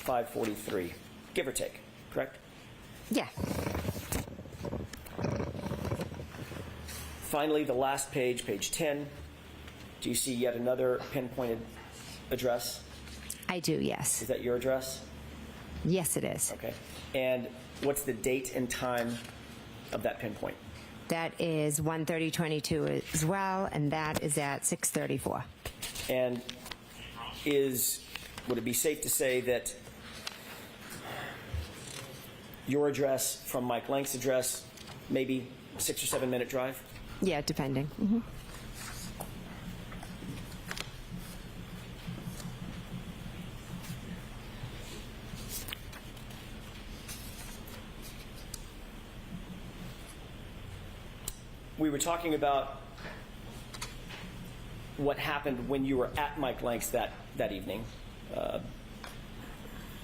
5:43, give or take, correct? Yeah. Finally, the last page, page 10, do you see yet another pinpointed address? I do, yes. Is that your address? Yes, it is. Okay. And what's the date and time of that pinpoint? That is 1:30:22 as well, and that is at 6:34. And would it be safe to say that your address from Mike Lank's address, maybe 6 or 7 minute drive? Yeah, depending. Mm-hmm. We were talking about what happened when you were at Mike Lank's that evening.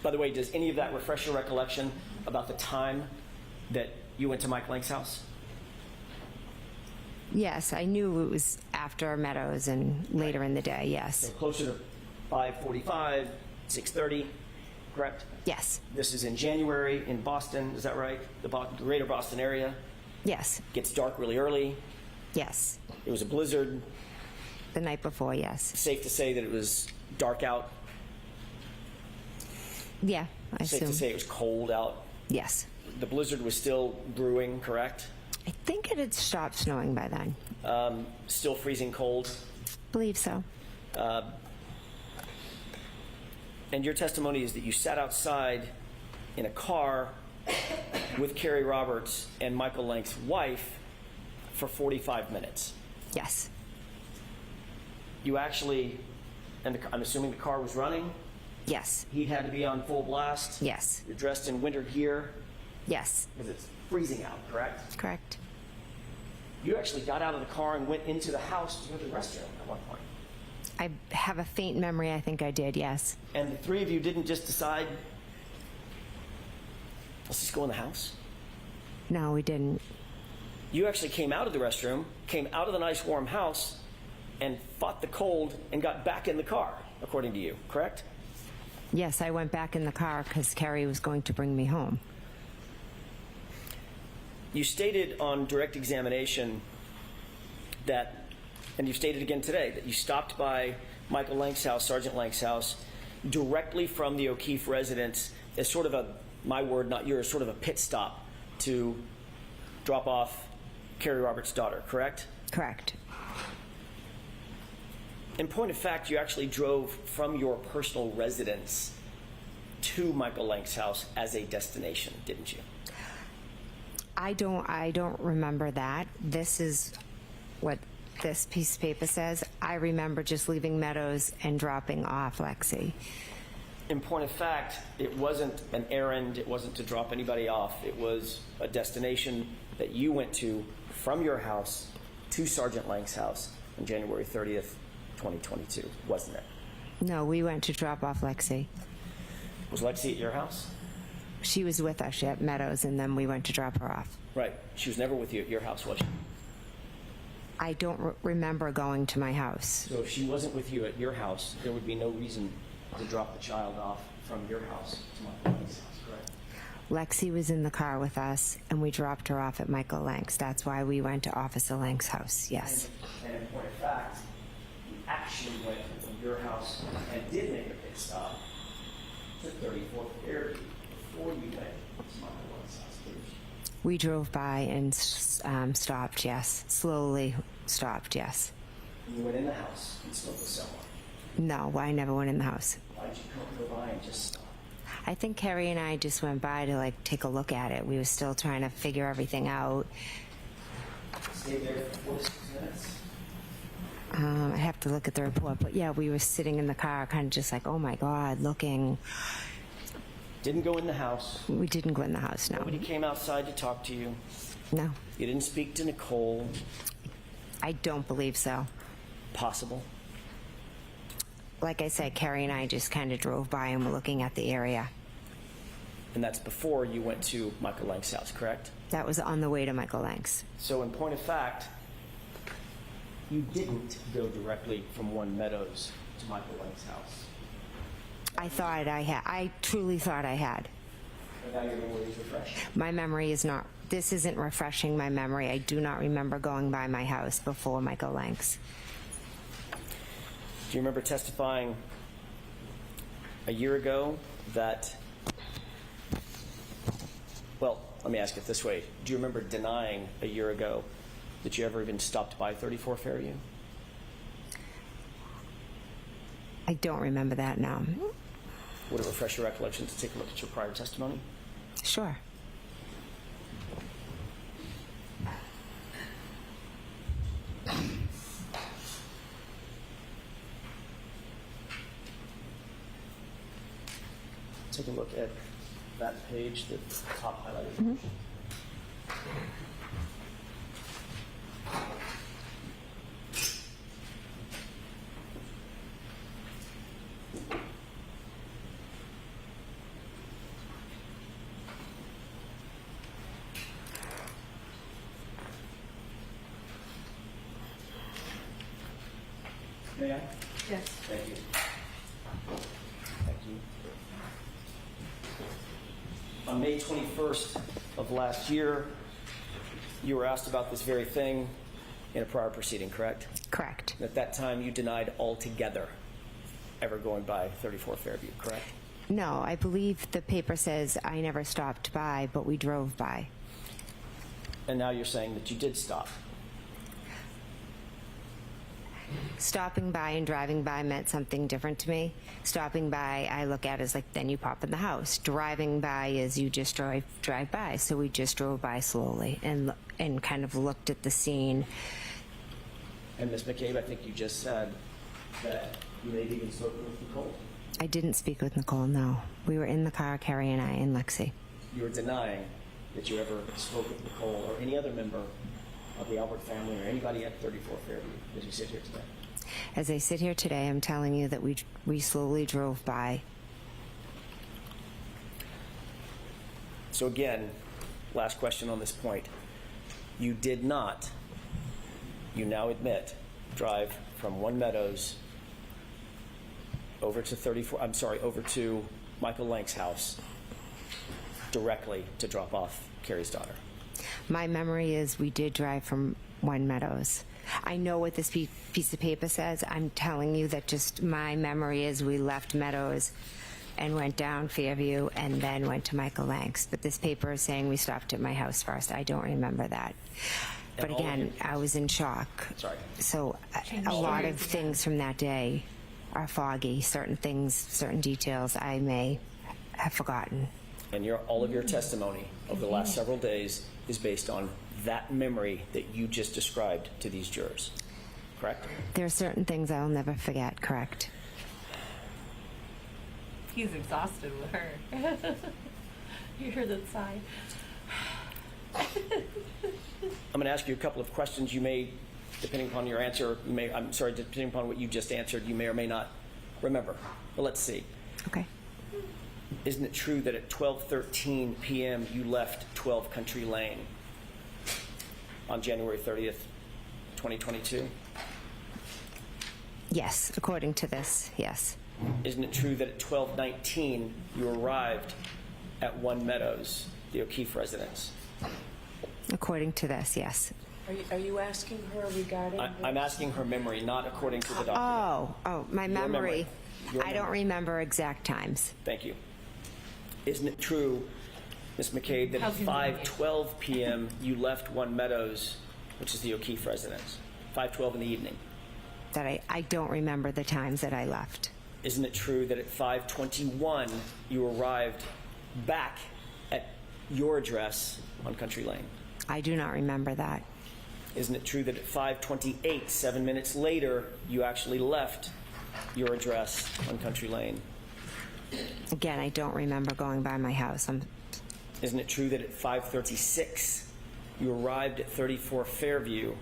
By the way, does any of that refresh your recollection about the time that you went to Mike Lank's house? Yes, I knew it was after Meadows and later in the day, yes. So closer to 5:45, 6:30, correct? Yes. This is in January in Boston, is that right? The greater Boston area? Yes. Gets dark really early. Yes. It was a blizzard. The night before, yes. Safe to say that it was dark out. Yeah, I Safe assume. to say it was cold out. Yes. The blizzard was still brewing, correct? I think it had stopped snowing by then. Still freezing cold. Believe so. And your testimony is that you sat outside in a car with Carrie Roberts and Michael Lank's wife for 45 minutes. Yes. You actually, and I'm assuming the car was running? Yes. He had to be on full blast? Yes. You're dressed in winter gear? Yes. Because it's freezing out, correct? Correct. You actually got out of the car and went into the house to go to the restroom at one point. I have a faint memory. I think I did, yes. And the three of you didn't just decide, let's just go in the house? No, we didn't. You actually came out of the restroom, came out of the nice warm house, and fought the cold and got back in the car, according to you, correct? Yes, I went back in the car because Carrie was going to bring me home. You stated on direct examination that, and you stated again today, that you stopped by Michael Lank's house, Sergeant Lank's house, directly from the O'Keefe residence as sort of a, my word, not yours, sort of a pit stop to drop off Carrie Roberts' daughter, correct? Correct. In point of fact, you actually drove from your personal residence to Michael Lank's house as a destination, didn't you? I don't remember that. This is what this piece of paper says. I remember just leaving Meadows and dropping off Lexi. In point of fact, it wasn't an errand, it wasn't to drop anybody off. It was a destination that you went to from your house to Sergeant Lank's house on January 30th, 2022, wasn't it? No, we went to drop off Lexi. Was Lexi at your house? She was with us at Meadows, and then we went to drop her off. Right. She was never with you at your house, was she? I don't remember going to my house. So if she wasn't with you at your house, there would be no reason to drop the child off from your house to Michael Lank's house, correct? Lexi was in the car with us, and we dropped her off at Michael Lank's. That's why we went to Officer Lank's house, yes. And in point of fact, you actually went from your house and did make a pit stop to 34th Air before you went to Michael Lank's house, didn't you? We drove by and stopped, yes. Slowly stopped, yes. You went in the house and spoke with someone. No, I never went in the house. Why'd you go by and just stop? I think Carrie and I just went by to take a look at it. We were still trying to figure everything out. Stayed there for 46 minutes? I have to look at the report, but yeah, we were sitting in the car kind of just like, oh my God, looking. Didn't go in the house. We didn't go in the house, no. Nobody came outside to talk to you. No, You didn't speak to Nicole. I don't believe so. Possible. Like I said, Carrie and I just kind of drove by and were looking at the area. And that's before you went to Michael Lank's house, correct? That was on the way to Michael Lank's. So in point of fact, you didn't go directly from One Meadows to Michael Lank's house. I thought I had. I truly thought I had. And now your memory is refreshed. My memory is not, this isn't refreshing my memory. I do not remember going by my house before Michael Lanks. Do you remember testifying a year ago that, well, let me ask it this way. Do you remember denying a year ago that you ever even stopped by 34 Fairview? I don't remember that now. Would it refresh your recollection to take a look at your prior testimony? Sure. Take a look at that page, the top highlighted. May I? Yes. Thank you. Thank you. On May 21st of last year, you were asked about this very thing in a prior proceeding, correct? Correct. At that time, you denied altogether ever going by 34 Fairview, correct? No, I believe the paper says I never stopped by, but we drove by. And now you're saying that you did stop. Stopping by and driving by meant something different to me. Stopping by, I look at as like, then you pop in the house. Driving by is you just drive by. So we just drove by slowly and kind of looked at the scene. And Ms. McCabe, I think you just said that you may have even spoken with Nicole. I didn't speak with Nicole, no. We were in the car, Carrie and I, and Lexi. You were denying that you ever spoke with Nicole or any other member of the Albert family or anybody at 34 Fairview as you sit here today. As I sit here today, I'm telling you that we slowly drove by. So again, last question on this point. You did not, you now admit, drive from One Meadows over to Michael Lank's house directly to drop off Carrie's daughter. My memory is we did drive from One Meadows. I know what this piece of paper says. I'm telling you that just my memory is we left Meadows and went down Fairview and then went to Michael Lank's. But this paper is saying we stopped at my house first. I don't remember that. But again, I was in shock. Sorry. So a lot of things from that day are foggy. Certain things, certain details I may have forgotten. And all of your testimony over the last several days is based on that memory that you just described to these jurors, correct? There are certain things I'll never forget, correct? He's exhausted with her. You heard that sigh. I'm going to ask you a couple of questions. You may, depending upon your answer, depending upon what you just answered, you may or may not remember. But let's see. Okay. Isn't it true that at 12:13 p.m. you left 12 Country Lane on January 30th, 2022? Yes, according to this, yes. Isn't it true that at 12:19 you arrived at One Meadows, the O'Keefe residence? According to this, yes. Are you asking her regarding? I'm asking her memory, not according to the document. Oh, my Your memory. Your I don't memory. remember exact times. Thank you. Isn't it true, Ms. McCabe, that at 5:12 p.m. you left One Meadows, which is the O'Keefe residence? 5:12 in the evening. That I don't remember the times that I left. Isn't it true that at 5:21 you arrived back at your address on Country Lane? I do not remember that. Isn't it true that at 5:28, 7 minutes later, you actually left your address on Country Lane? Again, I don't remember going by my house. Isn't it true that at 5:36 you arrived at 34 Fairview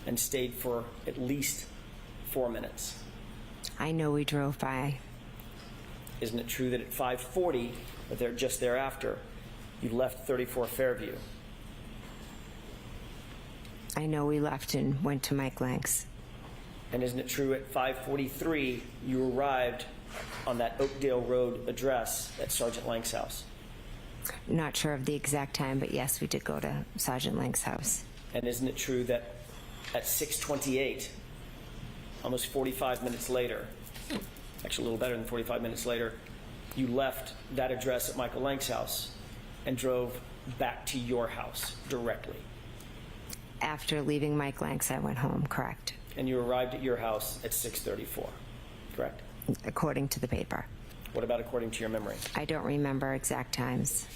and stayed for at least 4 minutes? I know we drove by. Isn't it true that at 5:40, or just thereafter, you left 34 Fairview? I know we left and went to Mike Lank's. And isn't it true at 5:43 you arrived on that Oakdale Road address at Sergeant Lank's house? Not sure of the exact time, but yes, we did go to Sergeant Lank's house. And isn't it true that at 6:28, almost 45 minutes later, actually a little better than 45 minutes later, you left that address at Michael Lank's house and drove back to your house directly? After leaving Mike Lank's, I went home, correct? And you arrived at your house at 6:34, correct? According to the paper. What about according to your memory? I don't remember exact times.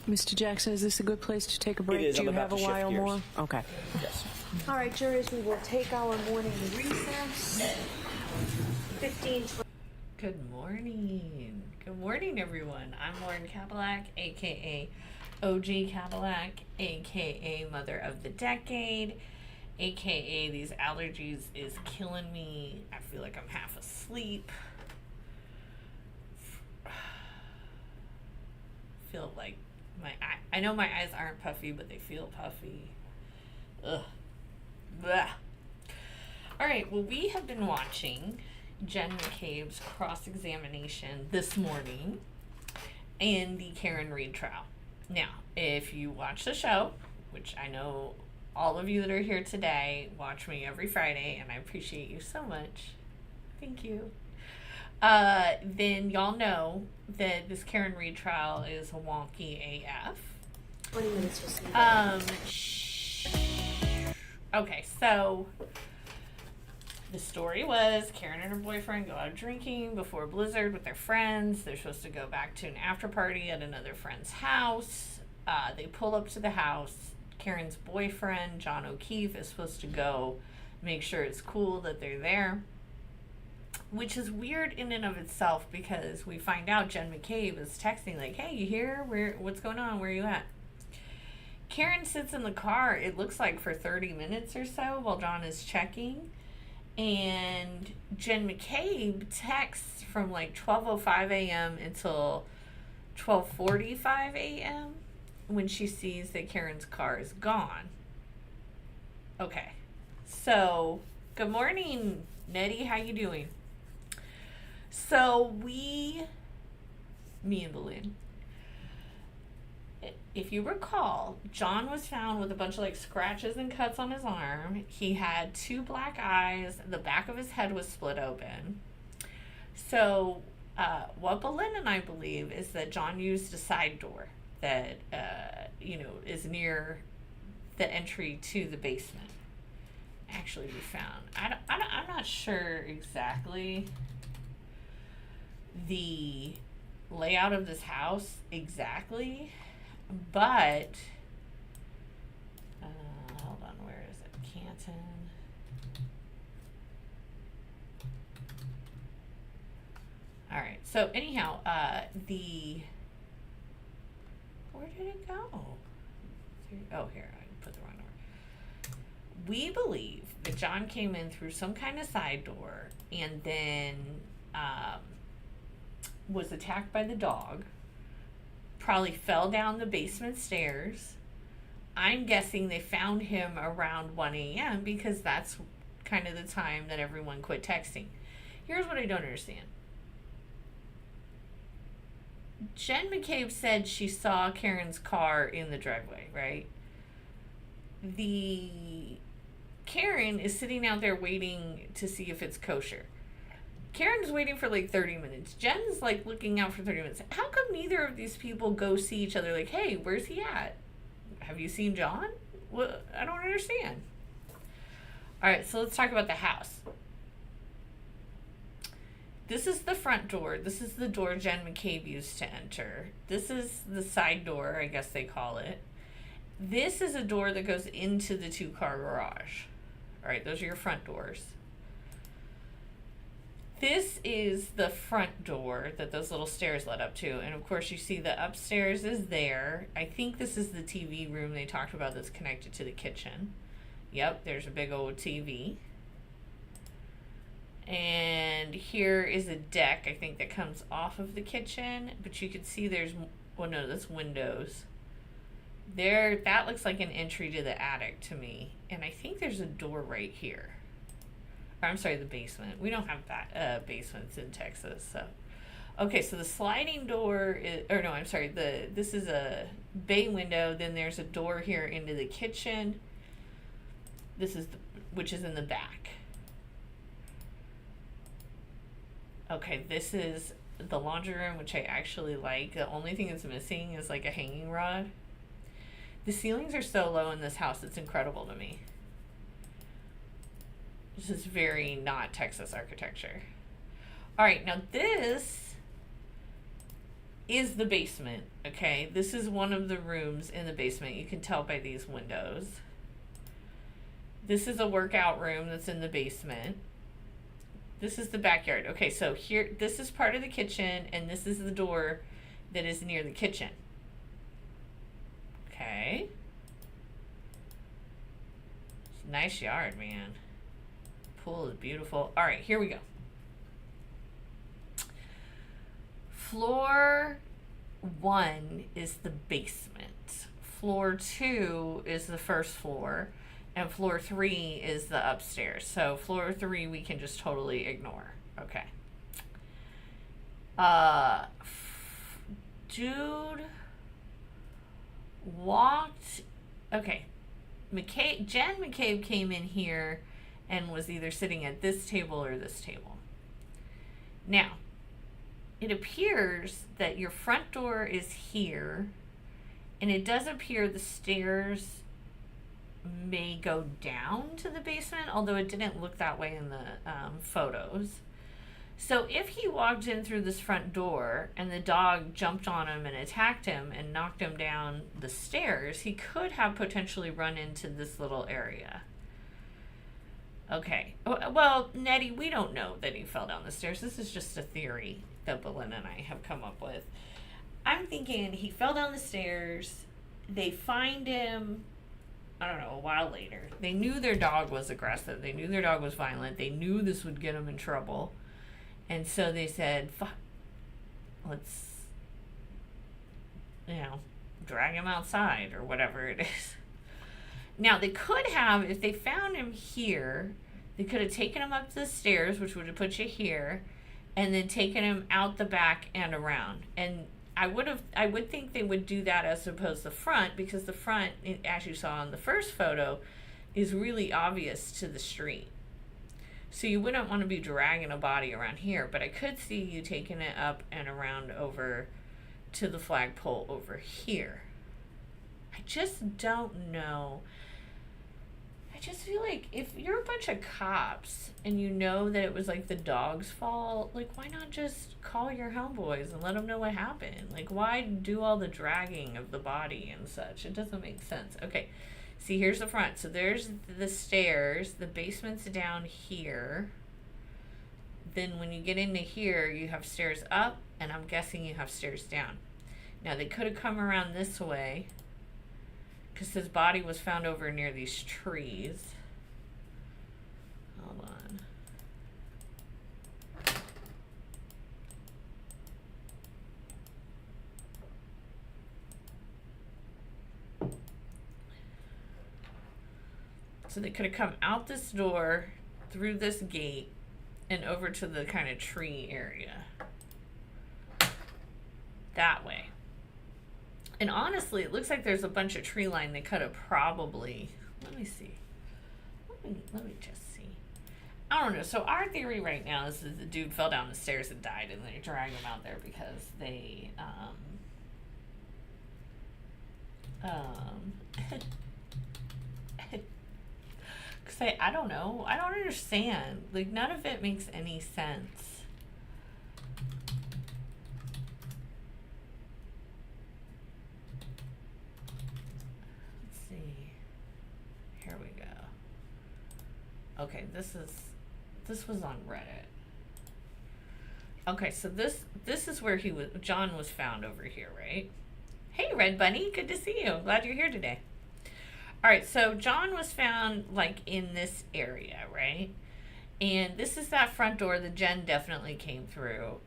Mr. Jackson, is this a good place to take a break? It is. Do you I'm about have a to shift while gears. more? Okay. Yes. All right, jurors, we will take our morning recess. 15, 20. Good morning. Good morning, everyone. I'm Lauren Cadilac, aka OG Cadillac, aka Mother of the Decade, aka these allergies is killing me. I feel like I'm half asleep. Feel like I know my eyes aren't puffy, but they feel puffy. Ugh. Blah. All right, well, we have been watching Jen McCabe's cross-examination this morning in the Karen Reed trial. Now, if you watch the show, which I know all of you that are here today watch me every Friday, and I appreciate you so much. Thank you. Then y'all know that this Karen Reed trial is wonky AF. 20 minutes for some. Okay, so the story was Karen and her boyfriend go out drinking before Blizzard with their friends. They're supposed to go back to an after party at another friend's house. They pull up to the house. Karen's boyfriend, John O'Keefe, is supposed to go make sure it's cool that they're there, which is weird in and of itself because we find out Jen McCabe is texting like, hey, you here? What's going on? Where are you at? Karen sits in the car, it looks like for 30 minutes or so while John is checking. And Jen McCabe texts from like 12:05 a.m. until 12:45 a.m. when she sees that Karen's car is gone. Okay, so good morning, Nettie. How you doing? So me and Belinda, if you recall, John was found with a bunch of like scratches and cuts on his arm. He had 2 black eyes. The back of his head was split open. So what Belinda and I believe is that John used a side door that is near the entry to the basement. Actually, we found. I'm not sure exactly the layout of this house exactly. But, hold on, where is it? Canton. All right, so anyhow, where did it go? Oh, here, I put the wrong number. We believe that John came in through some kind of side door and then was attacked by the dog. Probably fell down the basement stairs. I'm guessing they found him around 1 a.m. because that's kind of the time that everyone quit texting. Here's what I don't understand. Jen McCabe said she saw Karen's car in the driveway, right? Karen is sitting out there waiting to see if it's kosher. Karen's waiting for like 30 minutes. Jen's like looking out for 30 minutes. How come neither of these people go see each other like, hey, where's he at? Have you seen John? What? I don't understand. All right, so let's talk about the house. This is the front door. This is the door Jen McCabe used to enter. This is the side door, I guess they call it. This is a door that goes into the 2-car garage. All right, those are your front doors. This is the front door that those little stairs led up to. And of course you see the upstairs is there. I think this is the TV room they talked about that's connected to the kitchen. Yep, there's a big old TV. And here is a deck, I think, that comes off of the kitchen. But you can see there's, well, no, that's windows. There, that looks like an entry to the attic to me. And I think there's a door right here. I'm sorry, the basement. We don't have basements in Texas, so. Okay, so the sliding door is, or no, I'm sorry, this is a bay window, then there's a door here into the kitchen. This is which is in the back. Okay, this is the laundry room, which I actually like. The only thing that's missing is like a hanging rod. The ceilings are so low in this house, it's incredible to me. This is very not Texas architecture. All right, now this is the basement, okay? This is one of the rooms in the basement. You can tell by these windows. This is a workout room that's in the basement. This is the backyard. Okay, so here, this is part of the kitchen, and this is the door that is near the kitchen. Okay. It's a nice yard, man. Pool is beautiful. All right, here we go. Floor 1 is the basement. Floor 2 is the first floor. And floor 3 is the upstairs. So floor 3 we can just totally ignore. Okay. Dude walked. Okay. Jen McCabe came in here and was either sitting at this table or this table. Now, it appears that your front door is here, and it does appear the stairs may go down to the basement, although it didn't look that way in the photos. So if he walked in through this front door and the dog jumped on him and attacked him and knocked him down the stairs, he could have potentially run into this little area. Okay. Well, Nettie, we don't know that he fell down the stairs. This is just a theory that Belinda and I have come up with. I'm thinking he fell down the stairs. They find him, I don't know, a while later. They knew their dog was aggressive. They knew their dog was violent. They knew this would get him in trouble. And so they said, fuck, let's, drag him outside or whatever it is. Now, they could have, if they found him here, they could have taken him up the stairs, which would have put you here, and then taken him out the back and around. And I would think they would do that as opposed to the front, because the front, as you saw in the first photo, is really obvious to the street. So you wouldn't want to be dragging a body around here, but I could see you taking it up and around over to the flagpole over here. I just don't know. I just feel like if you're a bunch of cops and you know that it was like the dog's fault, like why not just call your homeboys and let them know what happened? Like why do all the dragging of the body and such? It doesn't make sense. Okay, see, here's the front. So there's the stairs. The basement's down here. Then when you get into here, you have stairs up, and I'm guessing you have stairs down. Now they could have come around this way, because his body was found over near these trees. Hold on. So they could have come out this door, through this gate, and over to the kind of tree area. That way. And honestly, it looks like there's a bunch of tree line they could have probably, let me see. Let me just see. I don't know. So our theory right now is that the dude fell down the stairs and died, and they dragged him out there because they, cause I don't know. I don't understand. Like none of it makes any sense. Okay, this was on Reddit. Okay, so this is where John was found over here, right? Hey, Red Bunny, good to see you. Glad you're here today. All right, so John was found like in this area, right? And this is that front door that Jen definitely came through.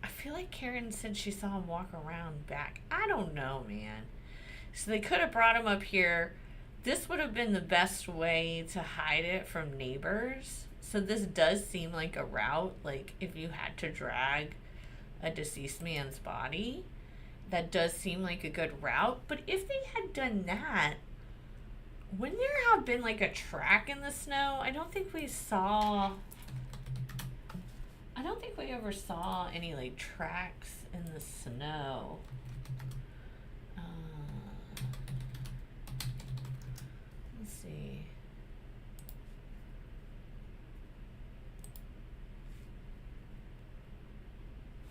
I feel like Karen said she saw him walk around back. I don't know, man. So they could have brought him up here. This would have been the best way to hide it from neighbors, So this does seem like a route, like if you had to drag a deceased man's body, that does seem like a good route. But if they had done that, wouldn't there have been like a track in the snow? I don't think we ever saw any like tracks in the snow. Let's see.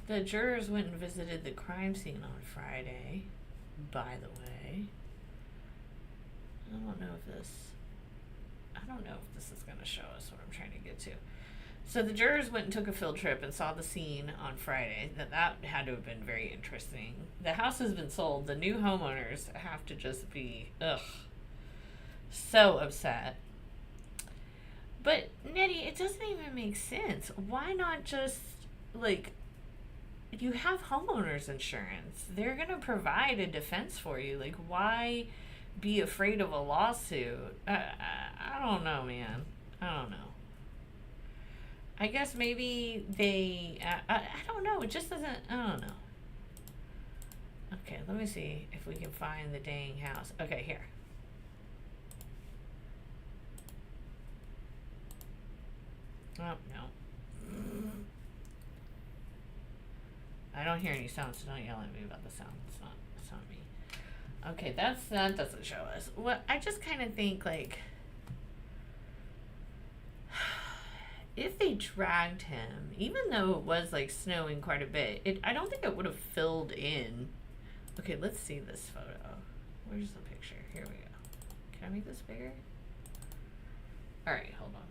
The jurors went and visited the crime scene on Friday, by the way. I don't know if this is going to show us what I'm trying to get to. So the jurors went and took a field trip and saw the scene on Friday. That had to have been very interesting. The house has been sold. The new homeowners have to just be, so upset. But, Nettie, it doesn't even make sense. Why not just, like, you have homeowners insurance. They're going to provide a defense for you. Like, why be afraid of a lawsuit? I don't know, man. I don't know. I guess maybe they, I don't know. It just doesn't, I don't know. Okay, let me see if we can find the dang house. Okay, here. Oh, no. I don't hear any sounds, so don't yell at me about the sound. It's not me. Okay, that doesn't show us. Well, I just kind of think, like, if they dragged him, even though it was like snowing quite a bit, I don't think it would have filled in. Okay, let's see this photo. Where's the picture? Here we go. Can I make this bigger? All right, hold on.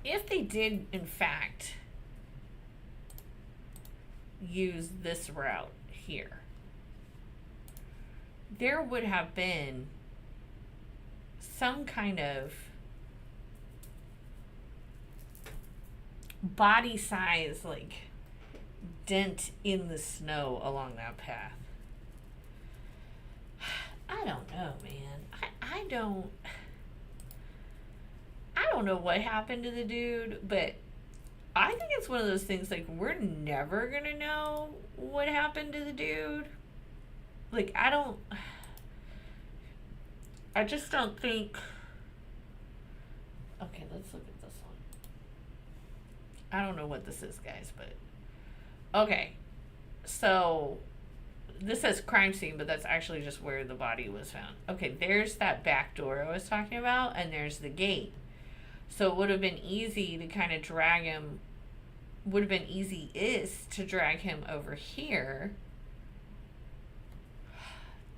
If they did, in fact, use this route here, there would have been some kind of body size, like, dent in the snow along that path. I don't know, man. I don't know what happened to the dude, but I think it's one of those things, like, we're never gonna know what happened to the dude. Like, I just don't think. Okay, let's look at this one. I don't know what this is, guys, but okay. So this says crime scene, but that's actually just where the body was found. Okay, there's that back door I was talking about, and there's the gate. So it would have been easy to kind of drag him, would have been easy-ist to drag him over here.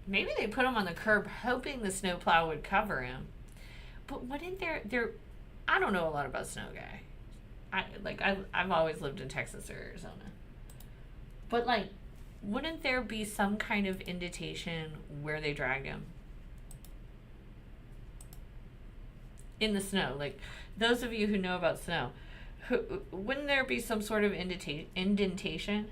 Maybe they put him on the curb hoping the snowplow would cover him. But wouldn't there I don't know a lot about snow, guy. I've always lived in Texas or Arizona. But, like, wouldn't there be some kind of indentation where they drag him? In the snow. Like, those of you who know about snow, wouldn't there be some sort of indentation?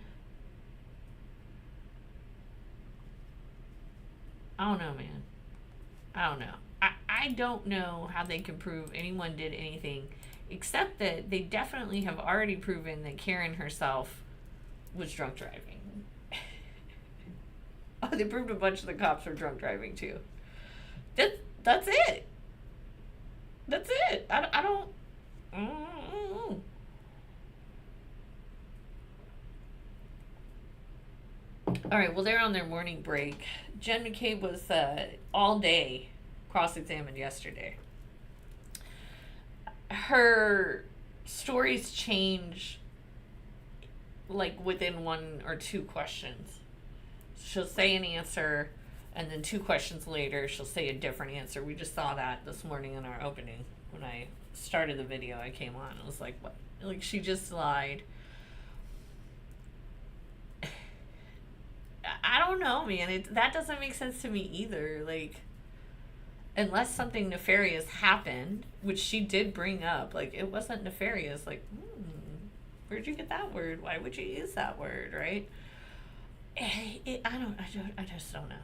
I don't know, man. I don't know. I don't know how they can prove anyone did anything, except that they definitely have already proven that Karen herself was drunk driving. Oh, they proved a bunch of the cops were drunk driving too. That's it. That's it. I don't. All right, well, they're on their morning break. Jen McCabe was all day cross-examined yesterday. Her stories change, like, within one or two questions. She'll say an answer, and then 2 questions later, she'll say a different answer. We just saw that this morning in our opening. When I started the video, I came on. It was like, what? Like, she just lied. I don't know, man. That doesn't make sense to me either. Like, unless something nefarious happened, which she did bring up. Like, it wasn't nefarious. Like, where'd you get that word? Why would you use that word, right? I just don't know.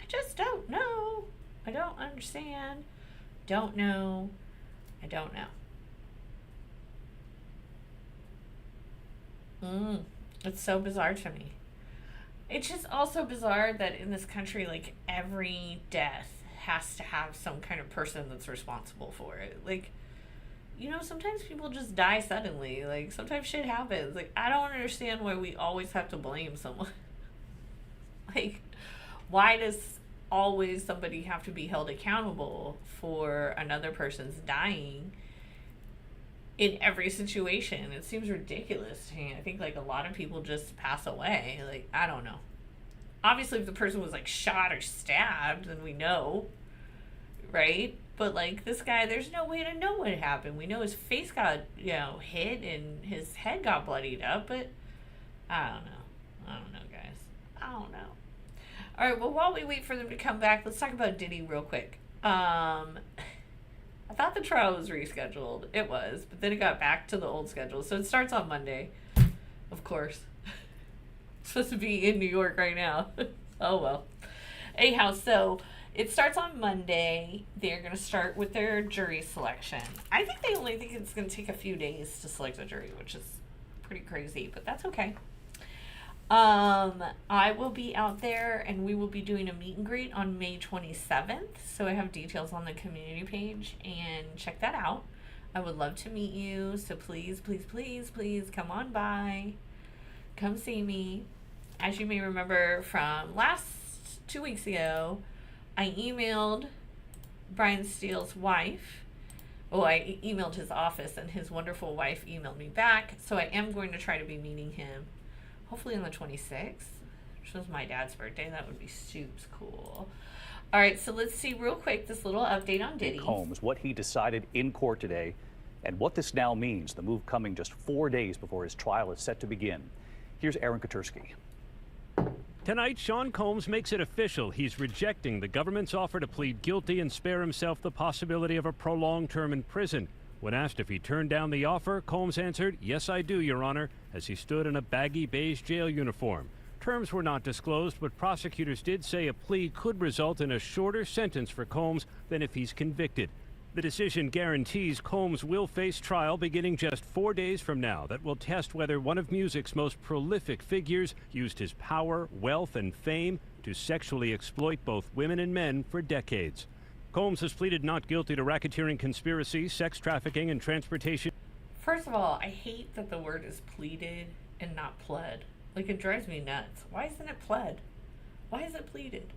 I just don't know. I don't understand. Don't know. I don't know. It's so bizarre to me. It's just also bizarre that in this country, like, every death has to have some kind of person that's responsible for it. Like, you know, sometimes people just die suddenly. Like, sometimes shit happens. Like, I don't understand why we always have to blame someone. Like, why does always somebody have to be held accountable for another person's dying in every situation? It seems ridiculous to me. I think, like, a lot of people just pass away. Like, I don't know. Obviously, if the person was, like, shot or stabbed, then we know, right? But, like, this guy, there's no way to know what happened. We know his face got, you know, hit and his head got bloodied up, but I don't know, guys. I don't know. All right, well, while we wait for them to come back, let's talk about Diddy real quick. I thought the trial was rescheduled. It was, but then it got back to the old schedule. So it starts on Monday, of course. It's supposed to be in New York right now. Oh, well. Anyhow, so it starts on Monday. They're going to start with their jury selection. I think they only think it's going to take a few days to select a jury, which is pretty crazy, but that's okay. I will be out there and we will be doing a meet and greet on May 27th. So I have details on the community page and check that out. I would love to meet you. So please, please, please, please come on by. Come see me. As you may remember from last 2 weeks ago, I emailed Brian Steele's wife. Well, I emailed his office and his wonderful wife emailed me back. So I am going to try to be meeting him hopefully on the 26th, which was my dad's birthday. That would be super cool. All right, so let's see real quick this little update on Diddy. Combs, what he decided in court today and what this now means, the move coming just 4 days before his trial is set to begin. Here's Aaron Katursky. Tonight, Sean Combs makes it official. He's rejecting the government's offer to plead guilty and spare himself the possibility of a prolonged term in prison. When asked if he turned down the offer, Combs answered, "Yes, I do, Your Honor," as he stood in a baggy beige jail uniform. Terms were not disclosed, but prosecutors did say a plea could result in a shorter sentence for Combs than if he's convicted. The decision guarantees Combs will face trial beginning just 4 days from now that will test whether one of music's most prolific figures used his power, wealth, and fame to sexually exploit both women and men for decades. Combs has pleaded not guilty to racketeering conspiracy, sex trafficking, and transportation. First of all, I hate that the word is pleaded and not pled. Like, it drives me nuts. Why isn't it pled? Why is it pleaded?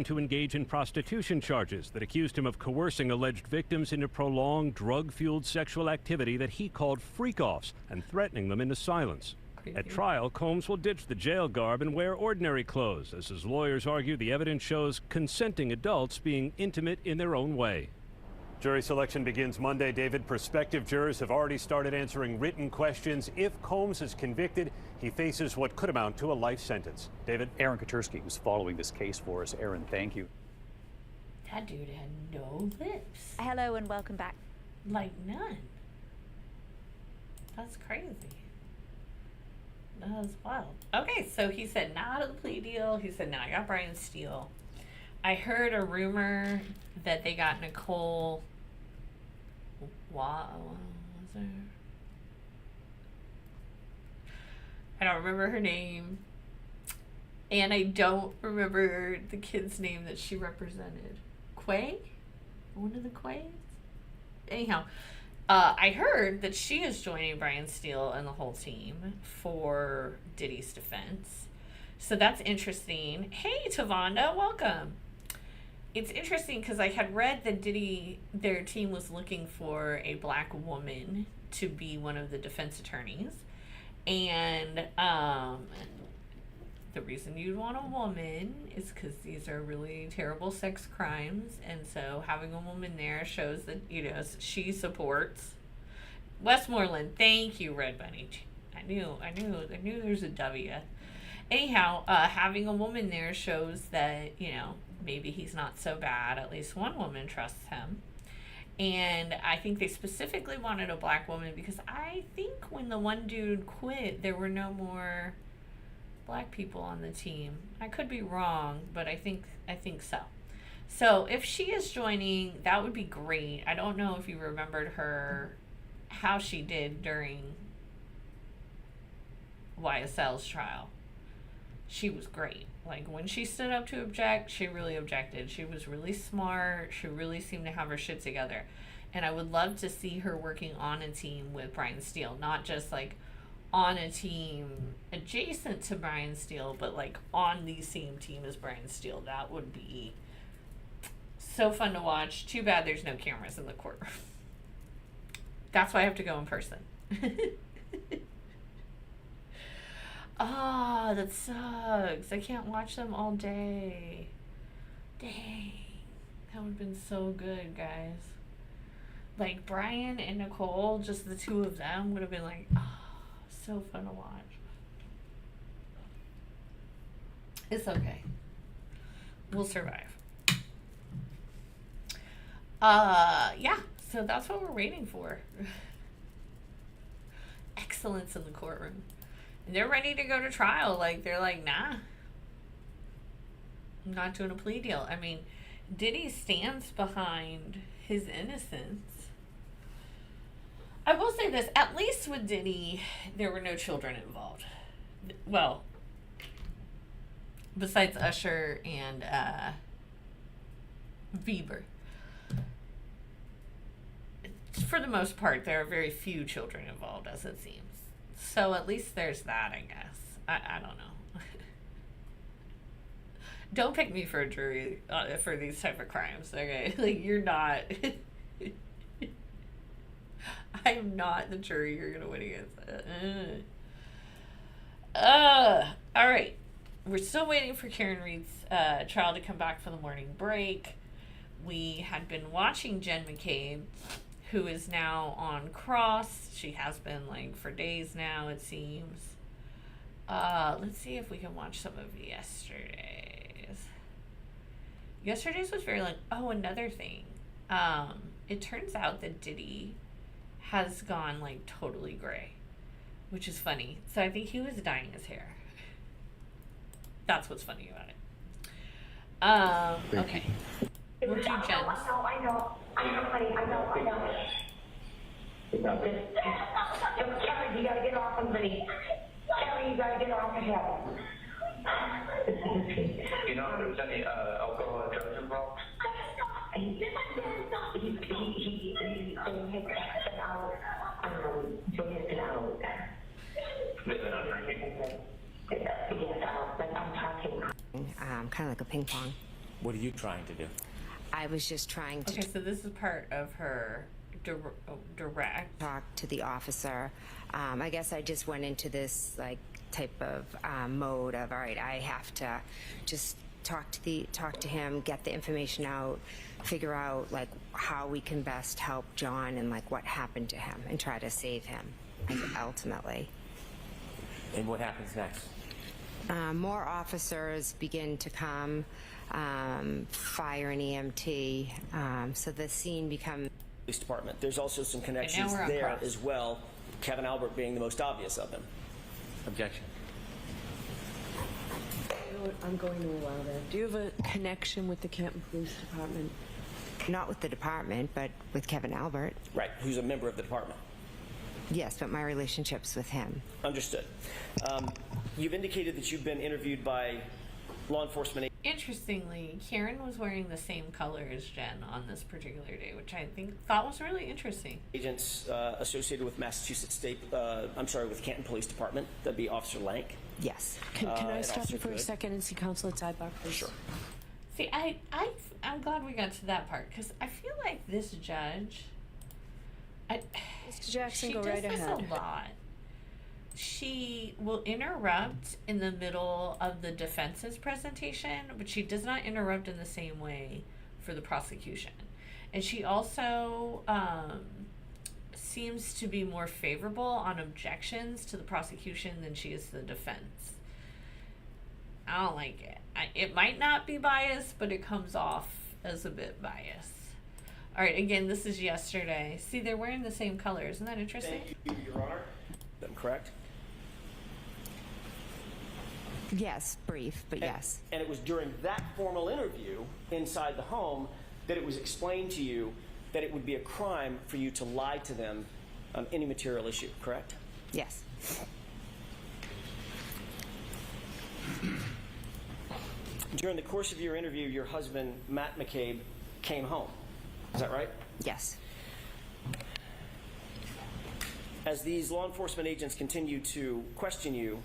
To engage in prostitution charges that accused him of coercing alleged victims into prolonged drug-fueled sexual activity that he called freak-offs and threatening them into silence. At trial, Combs will ditch the jail garb and wear ordinary clothes, as his lawyers argue the evidence shows consenting adults being intimate in their own way. Jury selection begins Monday. David, prospective jurors have already started answering written questions. If Combs is convicted, he faces what could amount to a life sentence. David? Aaron Katursky was following this case for us. Aaron, thank you. That dude had no lips. Hello and welcome back. Like, none. That's crazy. That was wild. Okay, so he said nah to the plea deal. He said, nah, I got Brian Steele. I heard a rumor that they got Nicole. What was her? I don't remember her name. And I don't remember the kid's name that she represented. Quay? One of the Quays? Anyhow, I heard that she is joining Brian Steele and the whole team for Diddy's defense. So that's interesting. Hey, Tavonda, welcome. It's interesting because I had read that Diddy, their team was looking for a black woman to be one of the defense attorneys. And the reason you'd want a woman is because these are really terrible sex crimes. And so having a woman there shows that, you know, she supports Westmoreland. Thank you, Red Bunny. I knew there's a W. Anyhow, having a woman there shows that, you know, maybe he's not so bad. At least one woman trusts him. And I think they specifically wanted a black woman because I think when the one dude quit, there were no more black people on the team. I could be wrong, but I think so. So if she is joining, that would be great. I don't know if you remembered her, how she did during YSL's trial. She was great. Like, when she stood up to object, she really objected. She was really smart. She really seemed to have her shit together. And I would love to see her working on a team with Brian Steele, not just like on a team adjacent to Brian Steele, but like on the same team as Brian Steele. That would be so fun to watch. Too bad there's no cameras in the courtroom. That's why I have to go in person. Ah, that sucks. I can't watch them all day. Dang. That would have been so good, guys. Like, Brian and Nicole, just the two of them, would have been like, so fun to watch. It's okay. We'll survive. Yeah, so that's what we're waiting for. Excellence in the courtroom. And they're ready to go to trial. Like, they're like, nah, I'm not doing a plea deal. I mean, Diddy stands behind his innocence. I will say this, at least with Diddy, there were no children involved. Well, besides Usher and Bieber. For the most part, there are very few children involved, as it seems. So at least there's that, I guess. I don't know. Don't pick me for a jury for these type of crimes, okay? Like, you're not... I am not the jury you're going to win against. All right. We're still waiting for Karen Reed's trial to come back from the morning break. We had been watching Jen McCabe, who is now on cross. She has been, like, for days now, it seems. Let's see if we can watch some of yesterday's. Yesterday's was very, like, oh, another thing. It turns out that Diddy has gone, like, totally gray, which is funny. So I think he was dyeing his hair. That's what's funny about it. Okay. We'll do Jen's. I know, honey, I know. Kelly, you gotta get off of me. Kelly, you gotta get off of him. You know if there was any alcohol or drugs involved? He has been out. They've been out drinking? Yes, I'm talking. Kind of like a ping pong. What are you trying to do? I was just trying to Okay, so this is part of her direct. talk to the officer. I guess I just went into this like type of mode of, all right, I have to just talk to him, get the information out, figure out like how we can best help John and like what happened to him and try to save him ultimately. And what happens next? More officers begin to come, fire an EMT, so the scene becomes... Police department. There's also some connections we're on there cross. as well, Kevin Albert being the most obvious of them. Objection. I'm going to allow that. Do you have a connection with the Canton Police Department? not with the department, but with Kevin Albert. Right, who's a member of the department. Yes, but my relationship's with him. Understood. You've indicated that you've been interviewed by law enforcement. Interestingly, Karen was wearing the same color as Jen on this particular day, which I thought was really interesting. Agents associated with Massachusetts State, with Canton Police Department. That'd be Officer Lank. Yes. Can I and stop Officer you for a Good. second and see Counsel at sidebar, please? Sure. See, I'm glad we got to that part because I feel like this judge, Mr. Jackson, she go does right this ahead. a lot. She will interrupt in the middle of the defense's presentation, but she does not interrupt in the same way for the prosecution. And she also seems to be more favorable on objections to the prosecution than she is to the defense. I don't like it. It might not be biased, but it comes off as a bit biased. All right, again, this is yesterday. See, they're wearing the same color. Isn't that interesting? Thank you, Your Honor. Am correct? Yes, brief, but yes. And it was during that formal interview inside the home that it was explained to you that it would be a crime for you to lie to them on any material issue, correct? Yes. During the course of your interview, your husband, Matt McCabe, came home. Is that right? Yes. As these law enforcement agents continue to question you,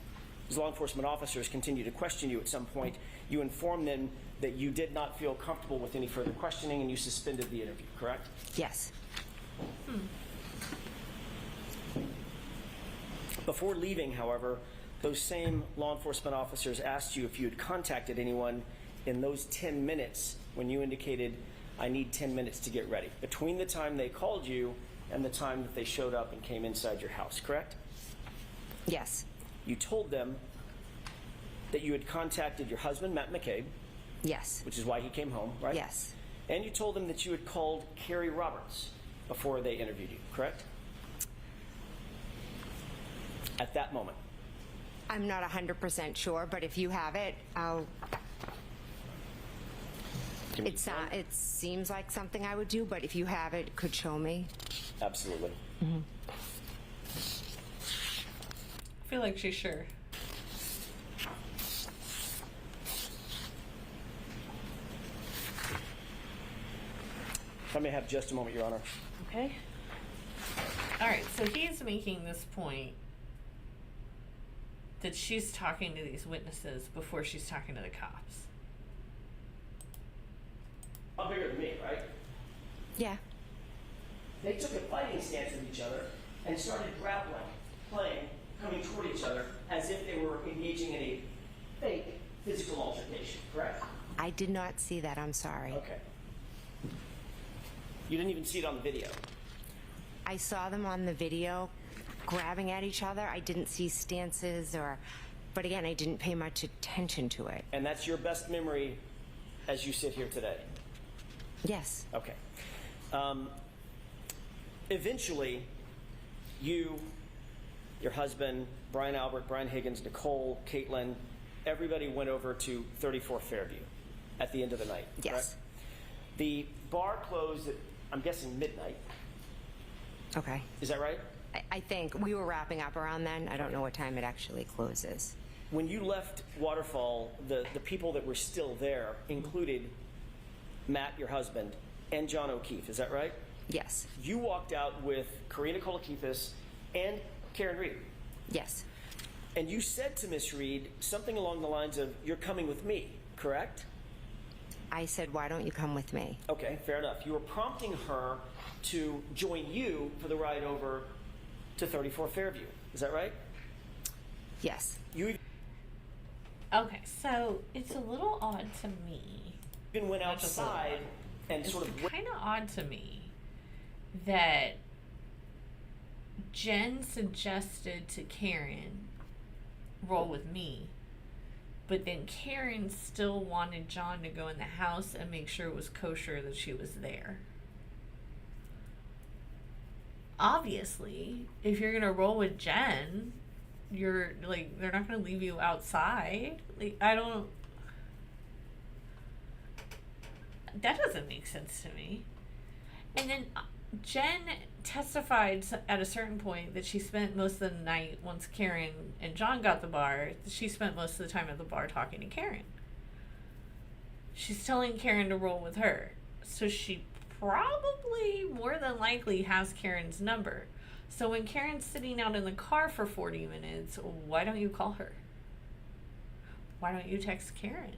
as law enforcement officers continue to question you at some point, you inform them that you did not feel comfortable with any further questioning and you suspended the interview, correct? Yes. Before leaving, however, those same law enforcement officers asked you if you had contacted anyone in those 10 minutes when you indicated, I need 10 minutes to get ready, between the time they called you and the time that they showed up and came inside your house, correct? Yes. You told them that you had contacted your husband, Matt McCabe, Yes. which is why he came home, right? Yes. And you told them that you had called Carrie Roberts before they interviewed you, correct? At that moment. I'm not 100% sure, but if you have it, I'll. It seems like something I would do, but if you have it, could show me. Absolutely. I feel like she's sure. Let me have just a moment, Your Honor. Okay. All right, so he's making this point that she's talking to these witnesses before she's talking to the cops. A lot bigger than me, right? Yeah. They took a fighting stance with each other and started grappling, playing, coming toward each other as if they were engaging in a fake physical altercation, correct? I did not see that. I'm sorry. Okay. You didn't even see it on the video. I saw them on the video grabbing at each other. I didn't see stances but again, I didn't pay much attention to it. And that's your best memory as you sit here today? Yes. Okay. Eventually, you, your husband, Brian Albert, Brian Higgins, Nicole, Caitlin, everybody went over to 34 Fairview at the end of the night. Yes. Correct? The bar closed at, I'm guessing, midnight. Okay. Is that right? I think we were wrapping up around then. I don't know what time it actually closes. When you left Waterfall, the people that were still there included Matt, your husband, and John O'Keefe. Is that right? Yes. You walked out with Karina Kolakifis and Karen Reed. Yes. And you said to Miss Reed something along the lines of, "You're coming with me," correct? I said, why don't you come with me? Okay, fair enough. You were prompting her to join you for the ride over to 34 Fairview. Is that right? Yes. You Okay, so it's a little odd to me. even went Not just a little outside odd. and It's sort of kind of odd to me that Jen suggested to Karen, roll with me, but then Karen still wanted John to go in the house and make sure it was kosher that she was there. Obviously, if you're gonna roll with Jen, you're like, they're not gonna leave you outside. Like, that doesn't make sense to me. And then Jen testified at a certain point that she spent most of the night, once Karen and John got the bar, she spent most of the time at the bar talking to Karen. She's telling Karen to roll with her. So she probably, more than likely, has Karen's number. So when Karen's sitting out in the car for 40 minutes, why don't you call her? Why don't you text Karen?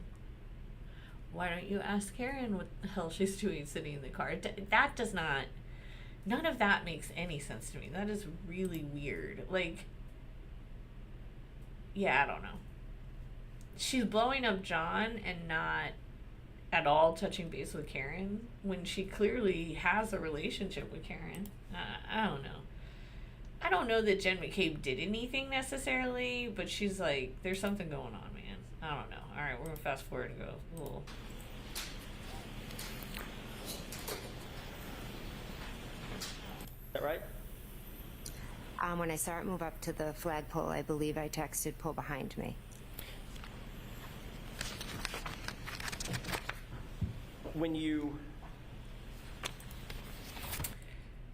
Why don't you ask Karen what the hell she's doing sitting in the car? That does not, none of that makes any sense to me. That is really weird. Like, yeah, I don't know. She's blowing up John and not at all touching base with Karen when she clearly has a relationship with Karen. I don't know. I don't know that Jen McCabe did anything necessarily, but she's like, there's something going on, man. I don't know. All right, we're gonna fast forward and go a little. Is that right? When I saw it move up to the flagpole, I believe I texted, pull behind me. when you,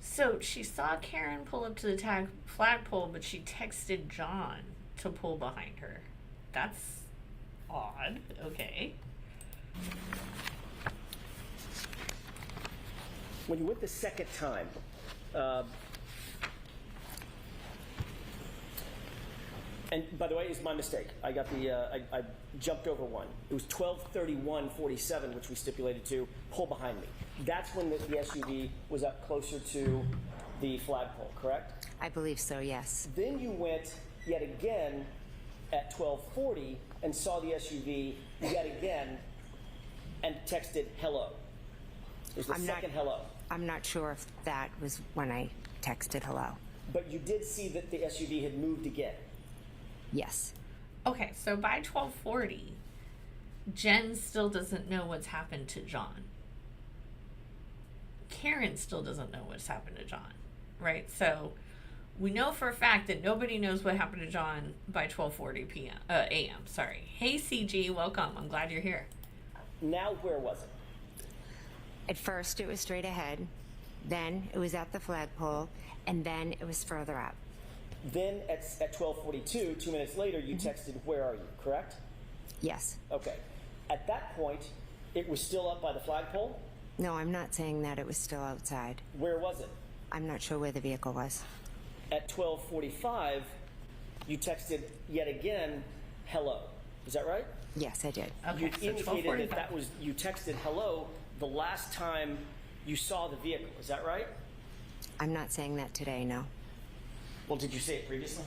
So she saw Karen pull up to the flagpole, but she texted John to pull behind her. That's odd. Okay. when you went the second time, and by the way, it's my mistake. I got the, I jumped over one. It was 12:31:47, which we stipulated to pull behind me. That's when the SUV was up closer to the flagpole, correct? I believe so, yes. Then you went yet again at 12:40 and saw the SUV yet again and texted hello. It was the second hello. I'm not sure if that was when I texted hello. But you did see that the SUV had moved again. Yes. Okay, so by 12:40, Jen still doesn't know what's happened to John. Karen still doesn't know what's happened to John, right? So we know for a fact that nobody knows what happened to John by 12:40 p.m. a.m. Sorry. Hey, CG, welcome. I'm glad you're here. Now, where was it? At first, it was straight ahead. Then it was at the flagpole, and then it was further up. Then at 12:42, 2 minutes later, you texted, "Where are you?" Correct? Yes. Okay. At that point, it was still up by the flagpole. No, I'm not saying that it was still outside. Where was it? I'm not sure where the vehicle was. At 12:45, you texted yet again, "Hello." Is that right? Yes, I did. Okay, You so indicated 12:45. that was you texted hello the last time you saw the vehicle. Is that right? I'm not saying that today, no. Well, did you say it previously?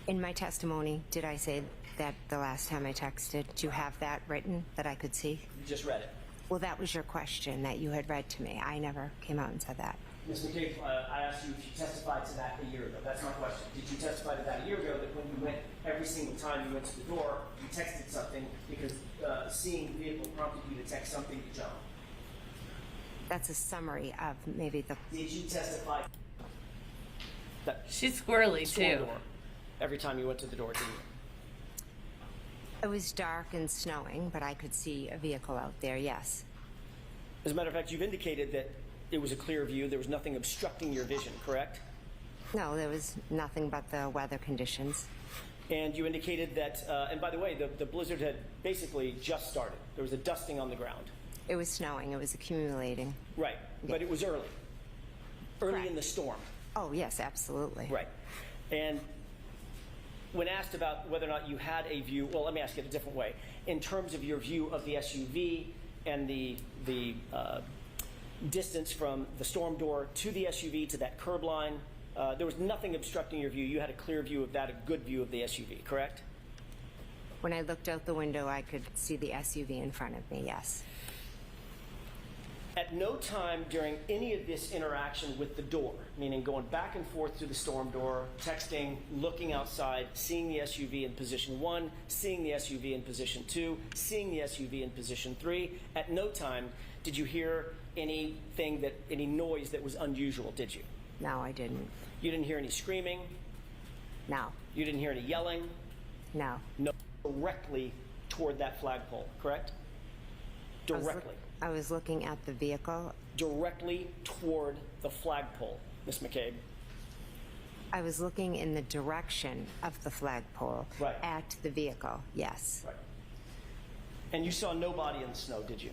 In my testimony, did I say that the last time I texted? Do you have that written that I could see? You just read it. Well, that was your question that you had read to me. I never came out and said that. Ms. McCabe, I asked you if you testified to that a year ago. That's my question. Did you testify to that a year ago, that when you went, every single time you went to the door, you texted something because seeing the vehicle prompted you to text something to John? That's a summary of maybe the... Did you testify that She's squirrely, storm too. door every time you went to the door, didn't you? It was dark and snowing, but I could see a vehicle out there, yes. As a matter of fact, you've indicated that it was a clear view. There was nothing obstructing your vision, correct? No, there was nothing but the weather conditions. And you indicated that, and by the way, the blizzard had basically just started. There was a dusting on the ground. It was snowing. It was accumulating. Right, but it was early. Early Correct. in the storm. Oh, yes, absolutely. Right. And when asked about whether or not you had a view, well, let me ask it a different way. In terms of your view of the SUV and the distance from the storm door to the SUV to that curb line, there was nothing obstructing your view. You had a clear view of that, a good view of the SUV, correct? When I looked out the window, I could see the SUV in front of me, yes. At no time during any of this interaction with the door, meaning going back and forth through the storm door, texting, looking outside, seeing the SUV in position 1, seeing the SUV in position 2, seeing the SUV in position 3, at no time did you hear any noise that was unusual, did you? No, I didn't. You didn't hear any screaming? No. You didn't hear any yelling? No. No. Directly toward that flagpole, correct? Directly. I was looking at the vehicle. Directly toward the flagpole, Ms. McCabe. I was looking in the direction of the flagpole. Right. At the vehicle, yes. Right. And you saw no body in the snow, did you?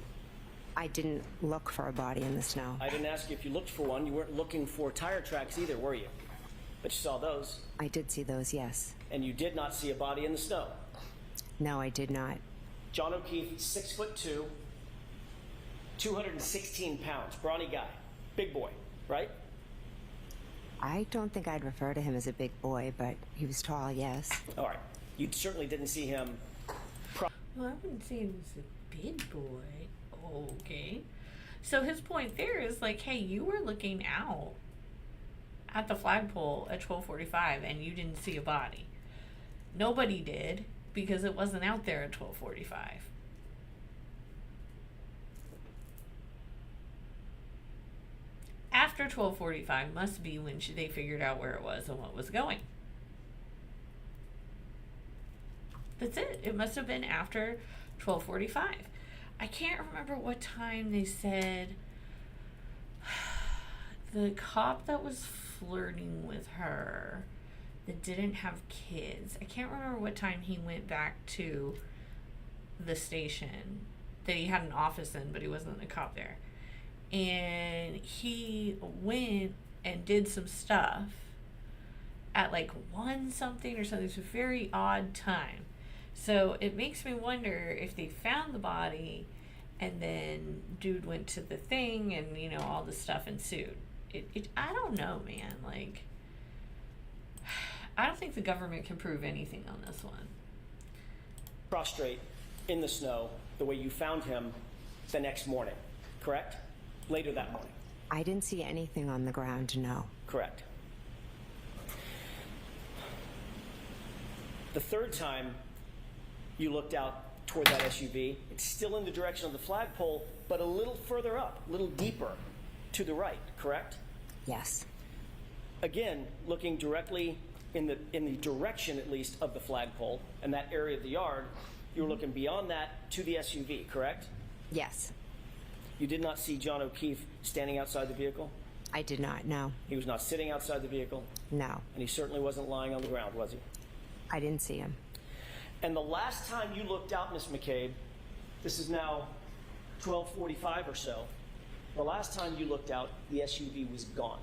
I didn't look for a body in the snow. I didn't ask you if you looked for one. You weren't looking for tire tracks either, were you? But you saw those. I did see those, yes. And you did not see a body in the snow. No, I did not. John O'Keefe, 6'2", 216 pounds, brawny guy, big boy, right? I don't think I'd refer to him as a big boy, but he was tall, yes. All right. You certainly didn't see him. Well, I wouldn't say he was a big boy. Okay. So his point there is like, hey, you were looking out at the flagpole at 12:45 and you didn't see a body. Nobody did because it wasn't out there at 12:45. After 12:45 must be when they figured out where it was and what was going. That's it. It must have been after 12:45. I can't remember what time they said the cop that was flirting with her that didn't have kids. I can't remember what time he went back to the station that he had an office in, but he wasn't a cop there. And he went and did some stuff at like 1 something or something. It was a very odd time. So it makes me wonder if they found the body and then dude went to the thing and, you know, all the stuff ensued. I don't know, man. Like, I don't think the government can prove anything on this one. Prostrate in the snow the way you found him the next morning, correct? Later that morning. I didn't see anything on the ground, no. Correct. The third time you looked out toward that SUV, it's still in the direction of the flagpole, but a little further up, a little deeper to the right, correct? Yes. Again, looking directly in the direction, at least, of the flagpole and that area of the yard, you were looking beyond that to the SUV, correct? Yes. You did not see John O'Keefe standing outside the vehicle? I did not, no. He was not sitting outside the vehicle? No. And he certainly wasn't lying on the ground, was he? I didn't see him. And the last time you looked out, Miss McCabe, this is now 12:45 or so, the last time you looked out, the SUV was gone.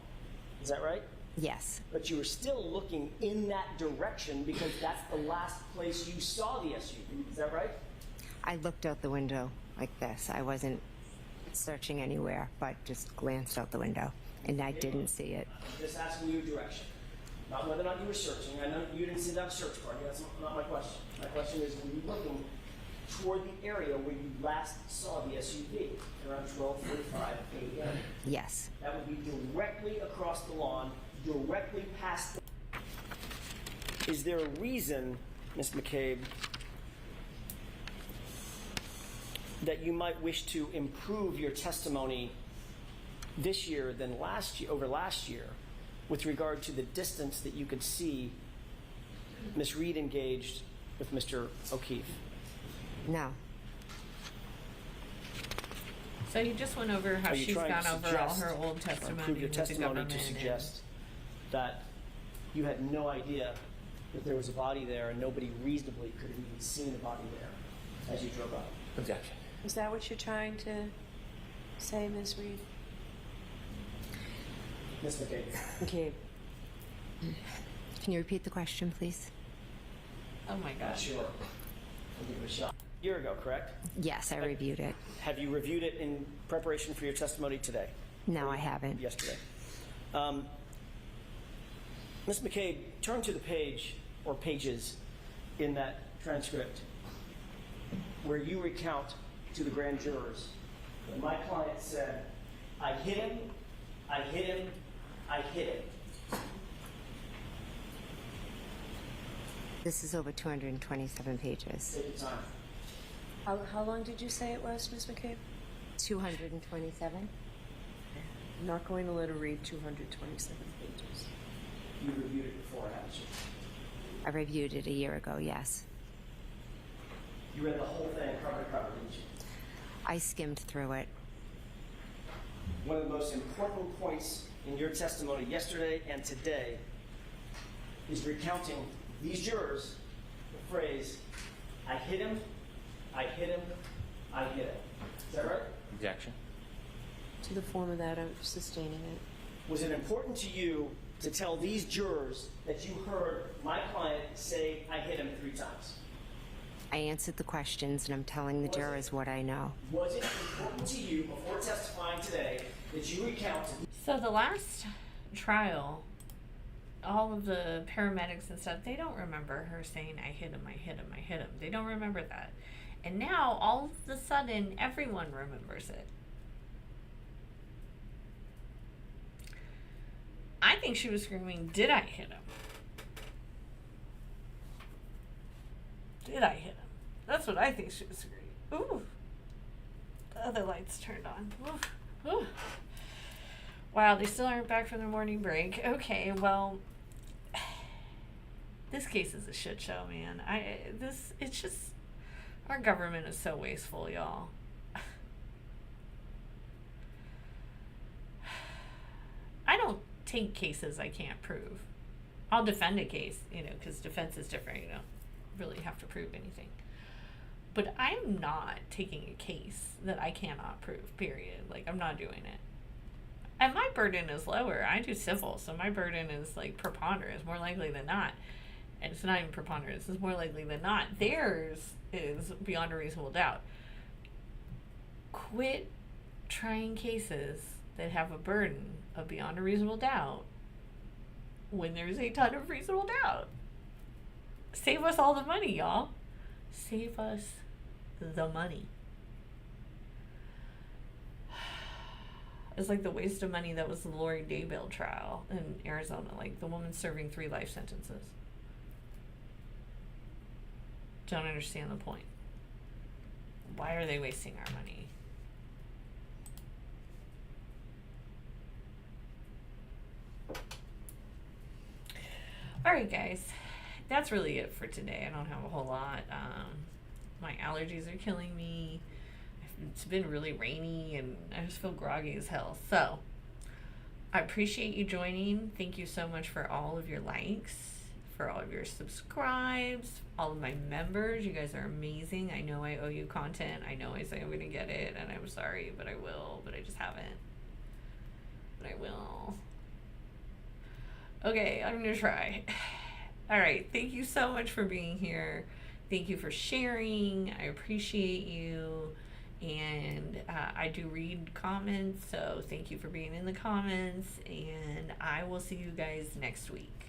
Is that right? Yes. But you were still looking in that direction because that's the last place you saw the SUV. Is that right? I looked out the window like this. I wasn't searching anywhere, but just glanced out the window, and I didn't see it. I'm just asking you a direction. Not whether or not you were searching. I know you didn't send out a search party. That's not my question. My question is, were you looking toward the area where you last saw the SUV around 12:45 a.m.? Yes. That would be directly across the lawn, directly past the... Is there a reason, Ms. McCabe, that you might wish to improve your testimony this year than last year, over last year, with regard to the distance that you could see Ms. Reed engaged with Mr. O'Keefe? No. So you just went over how Are you she's trying gone to over all suggest her old or testimony improve your with the testimony government to suggest that you had no idea that there was a body there and nobody reasonably could have even seen a body there as you drove up? Objection. Is that what you're trying to say, Ms. Reed? Ms. McCabe. Okay. Can you repeat the question, please? Oh my gosh. Sure. I'll give it a shot. A year ago, correct? Yes, I reviewed it. Have you reviewed it in preparation for your testimony today? No, I haven't. Yesterday. Ms. McCabe, turn to the page or pages in that transcript where you recount to the grand jurors that my client said, I hit him, I hit him, I hit him. This is over 227 pages. Take your time. How long did you say it was, Ms. McCabe? 227? I'm not going to let her read 227 pages. You reviewed it before, haven't you? I reviewed it a year ago, yes. You read the whole thing cover to cover, didn't you? I skimmed through it. One of the most important points in your testimony yesterday and today is recounting these jurors the phrase, I hit him, I hit him, I hit him. Is that right? Objection. To the form of that, I'm sustaining it. Was it important to you to tell these jurors that you heard my client say, I hit him 3 times? I answered the questions, and I'm telling the jurors what I know. Was it important to you before testifying today that you recounted? So the last trial, all of the paramedics and stuff, they don't remember her saying, I hit him, I hit him, I hit him. They don't remember that. And now, all of a sudden, everyone remembers it. I think she was screaming, did I hit him? Did I hit him? That's what I think she was screaming. Ooh. The other lights turned on. Ooh. Ooh. Wow, they still aren't back from their morning break. Okay, well, this case is a shit show, man. It's just, our government is so wasteful, y'all. take cases I can't prove. I'll defend a case, you know, because defense is different. You don't really have to prove anything. But I'm not taking a case that I cannot prove, period. Like, I'm not doing it. And my burden is lower. I do civil, so my burden is like preponderance, more likely than not. And it's not even preponderance, it's more likely than not. Theirs is beyond a reasonable doubt. Quit trying cases that have a burden of beyond a reasonable doubt when there's a ton of reasonable doubt. Save us all the money, y'all. Save us the money. It's like the waste of money that was the Lori Daybell trial in Arizona. Like, the woman serving 3 life sentences. Don't understand the point. Why are they wasting our money? Alright, guys. That's really it for today. I don't have a whole lot. My allergies are killing me. It's been really rainy and I just feel groggy as hell. So, I appreciate you joining. Thank you so much for all of your likes, for all of your subscribes, all of my members. You guys are amazing. I know I owe you content. I know I say I'm going to get it, and I'm sorry, but I will, but I just haven't. But I will. Okay, I'm going to try. All right, thank you so much for being here. Thank you for sharing. I appreciate you. And I do read comments, so thank you for being in the comments, and I will see you guys next week.